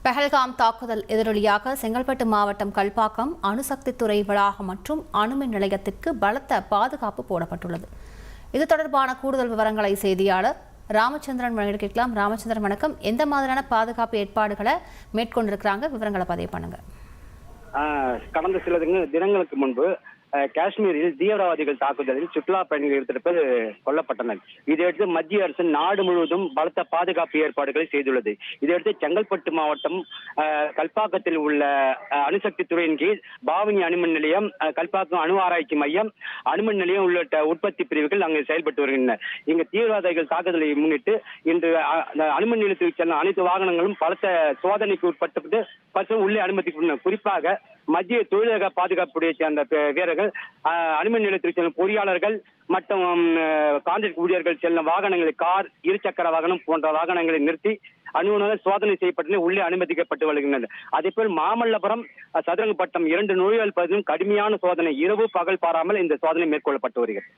பெஹல்காம் தாக்குதல் எதிரொலியாக செங்கல்பட்டு மாவட்டம் கல்பாக்கம் அணுசக்தித்துறை வளாகம் மற்றும் அணுமின் நிலையத்திற்கு பலத்த பாதுகாப்பு போடப்பட்டுள்ளது. இது தொடர்பான கூடுதல் விவரங்களை செய்தியாளர் ராமச்சந்திரன் வழங்கிட்டு கேட்கலாம். ராமச்சந்திரன் வணக்கம். எந்த மாதிரியான பாதுகாப்பு ஏற்பாடுகளை மேற்கொண்டிருக்கிறாங்க, விவரங்களை பதிவு பண்ணுங்க. கடந்த சில தினங்களுக்கு முன்பு காஷ்மீரில் தீவிரவாதிகள் தாக்குதலில் சுற்றுலா பயணிகள் 20 பேர் கொல்லப்பட்டனர். இதையடுத்து மத்திய அரசு நாடு முழுவதும் பலத்த பாதுகாப்பு ஏற்பாடுகளை செய்துள்ளது. இதையடுத்து செங்கல்பட்டு மாவட்டம் கல்பாக்கத்தில் உள்ள அணுசக்தி துறையின் கீழ் பாவனி அணுமின் நிலையம், கல்பாக்கம் அணு ஆராய்ச்சி மையம், அணுமின் நிலையம் உள்ளிட்ட உற்பத்தி பிரிவுகள் அங்கு செயல்பட்டு வருகின்றன. இங்கு தீவிரவாதிகள் தாக்குதலை முன்னிட்டு இன்று அணுமின் நிலையத்திற்கு செல்லும் அனைத்து வாகனங்களும் பலத்த சோதனைக்கு உட்பட்டு உள்ளே அனுமதிக்கப்பட்டன. குறிப்பாக மத்திய தொழிலக பாதுகாப்புடைய சேர்ந்த வீரர்கள், அணுமின் நிலையத்திற்கு செல்லும் பொறியாளர்கள் மற்றும் கான்ட்ராக்ட் ஊழியர்கள் செல்லும் வாகனங்களை, கார், இருசக்கர வாகனம் போன்ற வாகனங்களை நிறுத்தி அணுகுண சோதனை செய்யப்பட்டு உள்ளே அனுமதிக்கப்பட்டு வருகின்றனர். அதேபோல் மாமல்லபுரம், சதுரங்கப்பட்டம் 2 நோயாளி பகுதியும் கடுமையான சோதனை இரவு பகல் பாராமல் இந்த சோதனை மேற்கொள்ளப்பட்டு வருகிறது.